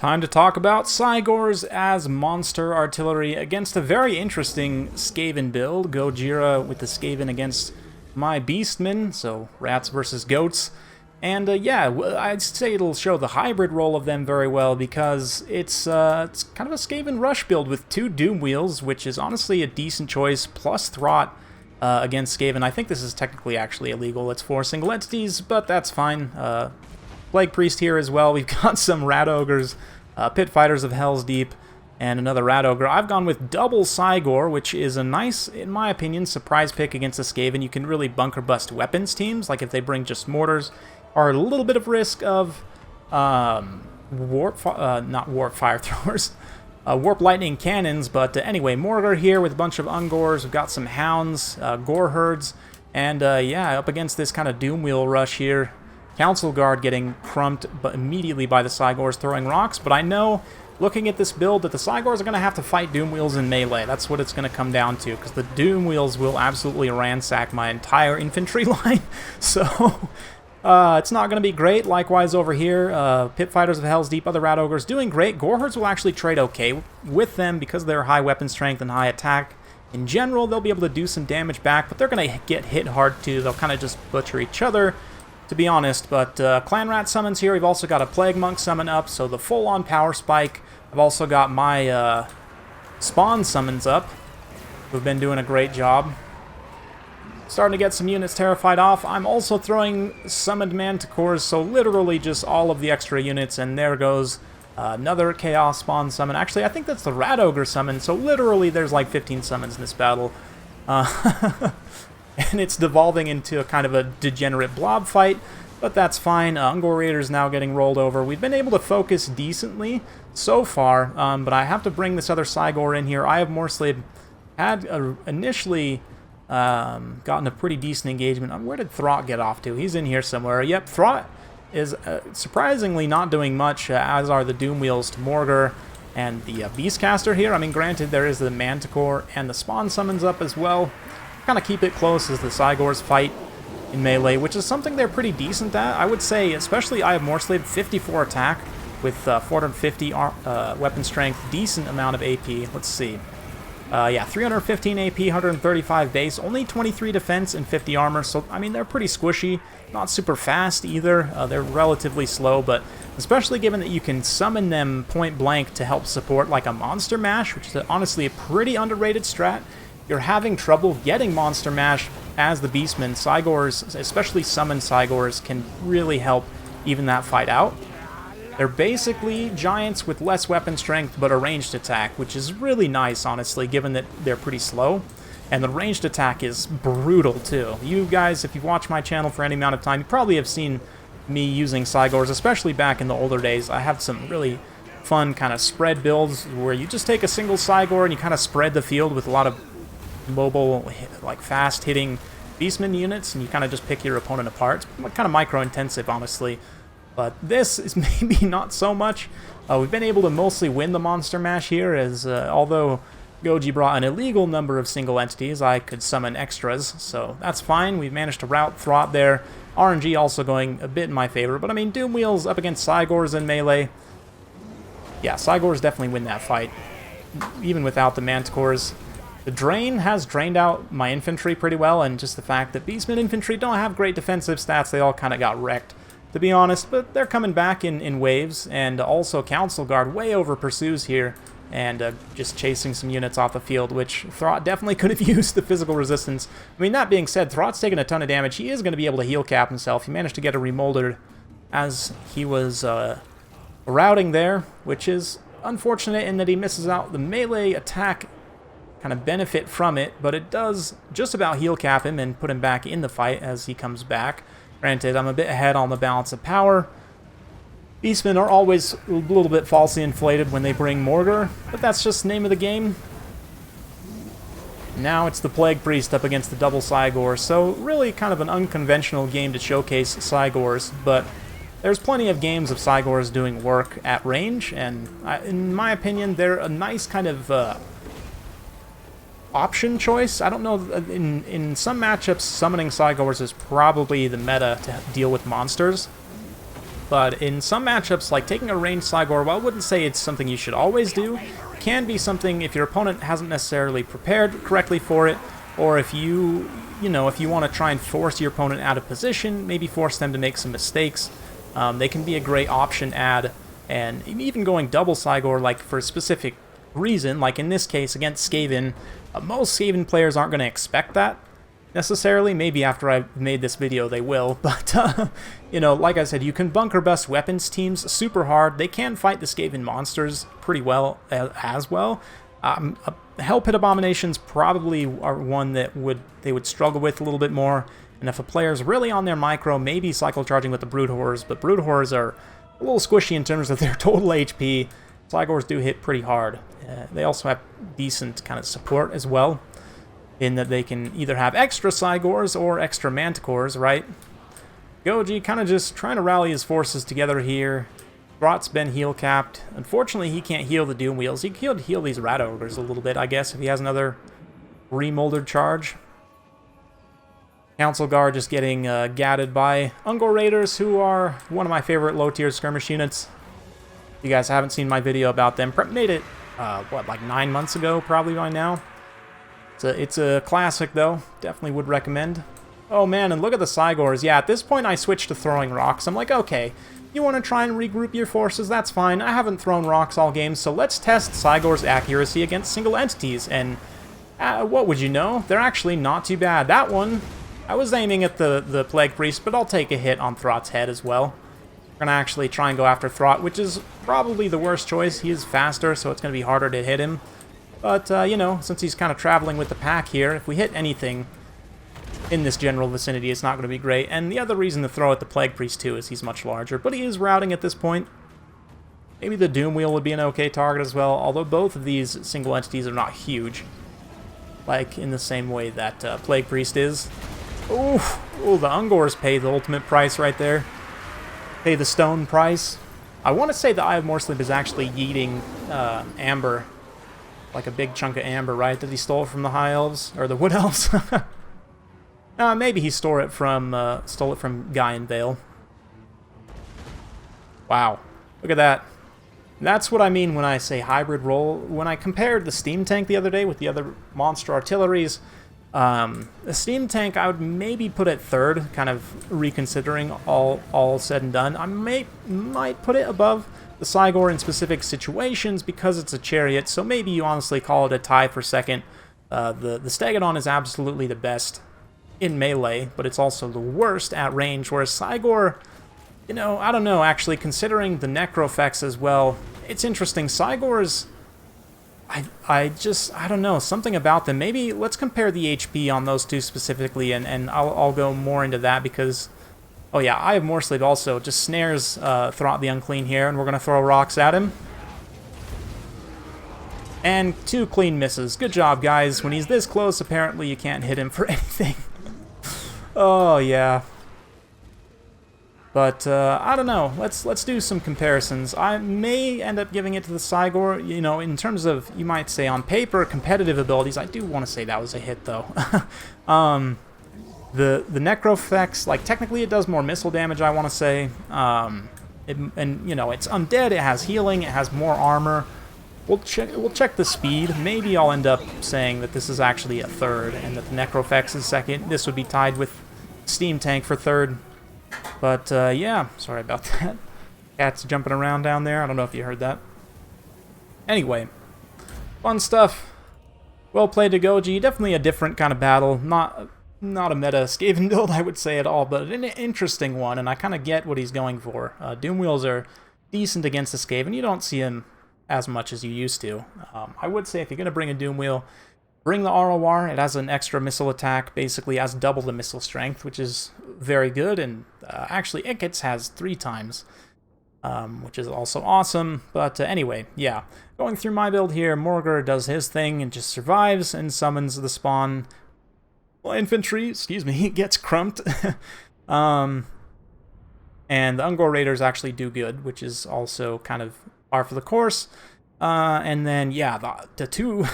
Time to talk about Cygors as monster artillery against a very interesting Skaven build. Gojira with the Skaven against my Beastmen, so rats versus goats. And yeah, I'd say it'll show the hybrid role of them very well because it's kind of a Skaven rush build with 2 Doom Wheels, which is honestly a decent choice, plus Throt against Skaven. I think this is technically actually illegal. It's 4 single entities, but that's fine. Plague Priest here as well. We've got some Rat Ogres, Pit Fighters of Hell's Deep, and another Rat Ogre. I've gone with double Cygor, which is a nice, in my opinion, surprise pick against a Skaven. You can really bunker bust weapons teams, like if they bring just mortars, are a little bit of risk of warp fire throwers, warp lightning cannons. But anyway, Mortar here with a bunch of Ungors. We've got some Hounds, Gore Herds, and yeah, up against this kind of Doom Wheel rush here. Council Guard getting crumped but immediately by the Cygors throwing rocks, but I know, looking at this build, that the Cygors are going to have to fight Doom Wheels in melee. That's what it's going to come down to, because the Doom Wheels will absolutely ransack my entire infantry line. So, it's not going to be great. Likewise over here, Pit Fighters of Hell's Deep, other Rat Ogres doing great. Gore Herds will actually trade okay with them because they're high weapon strength and high attack. In general, they'll be able to do some damage back, but they're going to get hit hard too. They'll kind of just butcher each other, to be honest. But Clan Rat summons here. We've also got a Plague Monk summon up, so the full-on power spike. I've also got my Spawn summons up, who've been doing a great job. Starting to get some units terrified off. I'm also throwing summoned Manticores, so literally just all of the extra units, and there goes another Chaos Spawn summon. Actually, I think that's the Rat Ogre summon, so literally there's like 15 summons in this battle. And it's devolving into a kind of a degenerate blob fight, but that's fine. Ungor Raiders now getting rolled over. We've been able to focus decently so far, but I have to bring this other Cygor in here. I have Morslade had initially gotten a pretty decent engagement. Where did Throt get off to? He's in here somewhere. Yep, Throt is surprisingly not doing much, as are the Doom Wheels to Morgar and the Beastcaster here. I mean, granted, there is the Manticore and the Spawn summons up as well. Kind of keep it close as the Cygors fight in melee, which is something they're pretty decent at. I would say, especially I have Morslave, 54 attack with 450 weapon strength, decent amount of AP. Let's see. Yeah, 315 AP, 135 base, only 23 defense and 50 armor, so, I mean, they're pretty squishy. Not super fast either. They're relatively slow, but especially given that you can summon them point blank to help support like a Monster Mash, which is honestly a pretty underrated strat. You're having trouble getting Monster Mash as the Beastmen. Cygors, especially summoned Cygors, can really help even that fight out. They're basically giants with less weapon strength but a ranged attack, which is really nice, honestly, given that they're pretty slow. And the ranged attack is brutal, too. You guys, if you've watched my channel for any amount of time, you probably have seen me using Cygors, especially back in the older days. I have some really fun kind of spread builds where you just take a single Cygor and you kind of spread the field with a lot of mobile, like fast-hitting Beastmen units, and you kind of just pick your opponent apart. It's kind of micro-intensive, honestly. But this is maybe not so much. We've been able to mostly win the Monster Mash here, as although Goji brought an illegal number of single entities, I could summon extras, so that's fine. We've managed to rout Throt there. RNG also going a bit in my favor, but I mean, Doom Wheels up against Cygors in melee. Yeah, Cygors definitely win that fight, even without the Manticores. The Drain has drained out my infantry pretty well, and just the fact that Beastmen infantry don't have great defensive stats, they all kind of got wrecked, to be honest, but they're coming back in waves, and also Council Guard way over pursues here, and just chasing some units off the field, which Throt definitely could have used the physical resistance. I mean, that being said, Throt's taking a ton of damage. He is going to be able to heal cap himself. He managed to get a remoldered as he was routing there, which is unfortunate in that he misses out the melee attack kind of benefit from it, but it does just about heal cap him and put him back in the fight as he comes back. Granted, I'm a bit ahead on the balance of power. Beastmen are always a little bit falsely inflated when they bring Mortar, but that's just the name of the game. Now it's the Plague Priest up against the double Cygor, so really kind of an unconventional game to showcase Cygors, but there's plenty of games of Cygors doing work at range, and in my opinion, they're a nice kind of option choice. I don't know, in some matchups, summoning Cygors is probably the meta to deal with monsters. but in some matchups, like taking a ranged Cygor, while I wouldn't say it's something you should always do, can be something if your opponent hasn't necessarily prepared correctly for it, or if if you want to try and force your opponent out of position, maybe force them to make some mistakes, they can be a great option add. And even going double Cygor, like for a specific reason, like in this case against Skaven, most Skaven players aren't going to expect that necessarily. Maybe after I've made this video they will, but like I said, you can bunker bust weapons teams super hard. They can fight the Skaven monsters pretty well as well. Hell Pit Abominations probably are one that they would struggle with a little bit more, and if a player's really on their micro, maybe cycle charging with the Brood Horrors, but Brood Horrors are a little squishy in terms of their total HP. Cygors do hit pretty hard. They also have decent kind of support as well, in that they can either have extra Cygors or extra Manticores, right? Goji kind of just trying to rally his forces together here. Throt's been heal capped. Unfortunately, he can't heal the Doom Wheels. He could heal these Rat Ogres a little bit, I guess, if he has another remoldered charge. Council Guard just getting gadded by Ungor Raiders, who are one of my favorite low-tier skirmish units. If you guys haven't seen my video about them, made it, like 9 months ago, probably by now. It's a classic, though. Definitely would recommend. Oh, man, and look at the Cygors. Yeah, at this point, I switched to throwing rocks. I'm like, okay, you want to try and regroup your forces? That's fine. I haven't thrown rocks all game, so let's test Cygor's accuracy against single entities. And what would you know? They're actually not too bad. That one, I was aiming at the Plague Priest, but I'll take a hit on Throt's head as well. We're going to actually try and go after Throt, which is probably the worst choice. He is faster, so it's going to be harder to hit him. But, since he's kind of traveling with the pack here, if we hit anything in this general vicinity, it's not going to be great. And the other reason to throw at the Plague Priest, too, is he's much larger. But he is routing at this point. Maybe the Doom Wheel would be an okay target as well, although both of these single entities are not huge. Like, in the same way that Plague Priest is. Ooh, the Ungors pay the ultimate price right there. Pay the stone price. I want to say the Eye of Morsleep is actually yeeting Amber. Like a big chunk of amber, right? That he stole from the High Elves? Or the Wood Elves? Maybe he stole it from Guy and Vale. Wow. Look at that. That's what I mean when I say hybrid role. When I compared the Steam Tank the other day with the other monster artilleries, the Steam Tank I would maybe put at third, kind of reconsidering all said and done. I might put it above the Cygor in specific situations because it's a chariot, so maybe you honestly call it a tie for second. The Stegodon is absolutely the best in melee, but it's also the worst at range, whereas Cygor, I don't know, actually, considering the Necrofex as well, it's interesting. Cygors, I don't know, something about them. Maybe let's compare the HP on those two specifically, and I'll go more into that because... Oh yeah, Eye of Morsleep also just snares Throt the Unclean here, and we're going to throw rocks at him. And 2 clean misses. Good job, guys. When he's this close, apparently you can't hit him for anything. Oh, yeah. But, I don't know. Let's do some comparisons. I may end up giving it to the Cygor. In terms of, you might say, on paper, competitive abilities, I do want to say that was a hit, though. The Necrofex, like, technically it does more missile damage, I want to say. It's undead, it has healing, it has more armor. We'll check the speed. Maybe I'll end up saying that this is actually a third, and that the Necrofex is second. This would be tied with Steam Tank for third. But, yeah, sorry about that. Cat's jumping around down there. I don't know if you heard that. Anyway, fun stuff. Well played to Goji. Definitely a different kind of battle. Not a meta Skaven build, I would say, at all, but an interesting one, and I kind of get what he's going for. Doom Wheels are decent against the Skaven. You don't see him as much as you used to. I would say if you're going to bring a Doom Wheel, bring the ROR. It has an extra missile attack, basically has double the missile strength, which is very good, and actually Ikits has 3 times, which is also awesome. But anyway, yeah. Going through my build here, Morgur does his thing and just survives and summons the spawn. Well, infantry, excuse me, gets crumped. And the Ungor Raiders actually do good, which is also kind of par for the course. And then, yeah, the 2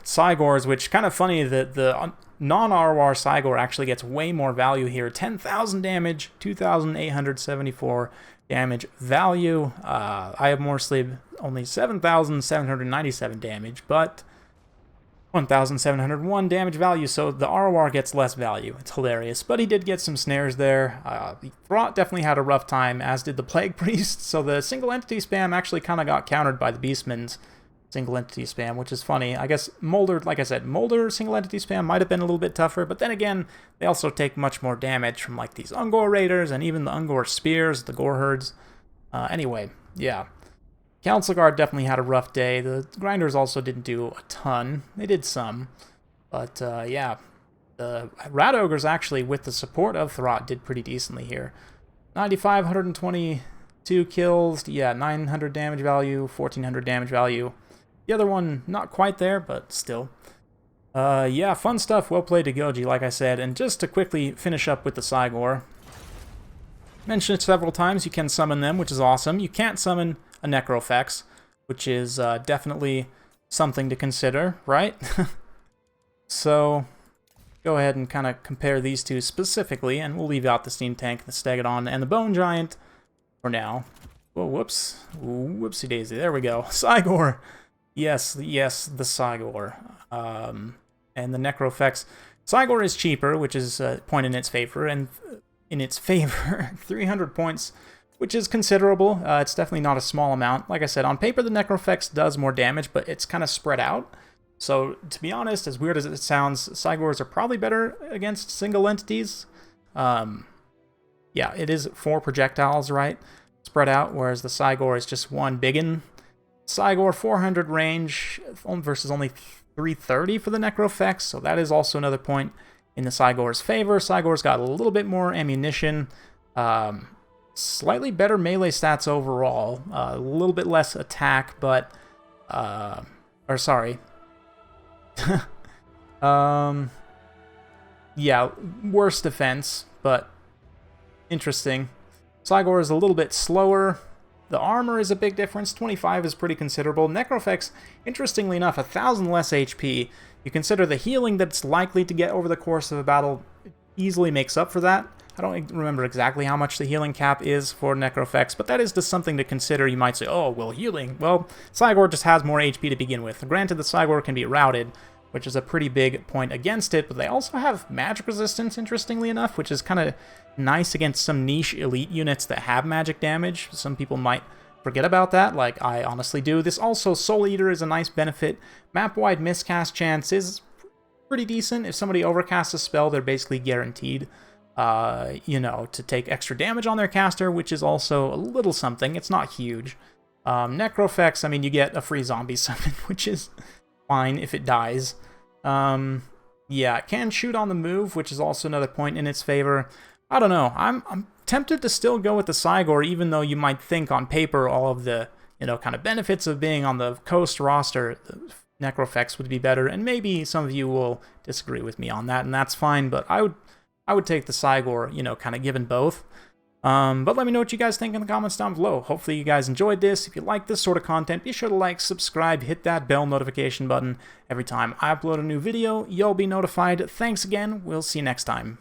Cygors, which kind of funny that the non-ROR Cygor actually gets way more value here. 10,000 damage, 2,874 damage value. I have more sleep, only 7,797 damage, but 1,701 damage value, so the ROR gets less value. It's hilarious, but he did get some snares there. The Throt definitely had a rough time, as did the Plague Priest, so the single entity spam actually kind of got countered by the Beastmen's single entity spam, which is funny. I guess Molder, like I said, Molder single entity spam might have been a little bit tougher, but then again, they also take much more damage from like these Ungor Raiders and even the Ungor Spears, the Gore Herds. Anyway, yeah. Council Guard definitely had a rough day. The Grinders also didn't do a ton. They did some. But, yeah. The Rat Ogres actually, with the support of Throt, did pretty decently here. 95, 122 kills. Yeah, 900 damage value, 1,400 damage value. The other one, not quite there, but still. Yeah, fun stuff. Well played to Goji, like I said. And just to quickly finish up with the Cygor. Mentioned it several times. You can summon them, which is awesome. You can't summon a Necrofex, which is definitely something to consider, right? So, go ahead and kind of compare these two specifically, and we'll leave out the Steam Tank, the Stegodon, and the Bone Giant for now. Whoa, whoops. Whoopsie daisy. There we go. Cygor. Yes, yes, the Cygor. And the Necrofex. Cygor is cheaper, which is a point in its favor, and in its favor, 300 points, which is considerable. It's definitely not a small amount. Like I said, on paper, the Necrofex does more damage, but it's kind of spread out. So, to be honest, as weird as it sounds, Cygors are probably better against single entities. Yeah, it is 4 projectiles, right? Spread out, whereas the Cygor is just one biggin. Cygor 400 range versus only 330 for the Necrofex, so that is also another point in the Cygor's favor. Cygor's got a little bit more ammunition, slightly better melee stats overall, a little bit less attack, but, or sorry, yeah, worse defense, but interesting. Cygor is a little bit slower. The armor is a big difference. 25 is pretty considerable. Necrofex, interestingly enough, 1,000 less HP. You consider the healing that's likely to get over the course of a battle easily makes up for that. I don't remember exactly how much the healing cap is for Necrofex, but that is just something to consider. You might say, oh, well, healing. Well, Cygor just has more HP to begin with. Granted, the Cygor can be routed, which is a pretty big point against it, but they also have magic resistance, interestingly enough, which is kind of nice against some niche elite units that have magic damage. Some people might forget about that, like I honestly do. This also, Soul Eater is a nice benefit. Map-wide miscast chance is pretty decent. If somebody overcasts a spell, they're basically guaranteed, you know, to take extra damage on their caster, which is also a little something. It's not huge. Necrofex, I mean, you get a free zombie summon, which is fine if it dies. Yeah, it can shoot on the move, which is also another point in its favor. I don't know. I'm tempted to still go with the Cygor, even though you might think on paper all of the, you know, kind of benefits of being on the Coast roster, the Necrofex would be better, and maybe some of you will disagree with me on that, and that's fine, but I would take the Cygor, you know, kind of given both. But let me know what you guys think in the comments down below. Hopefully you guys enjoyed this. If you like this sort of content, be sure to like, subscribe, hit that bell notification button. Every time I upload a new video, you'll be notified. Thanks again. We'll see you next time.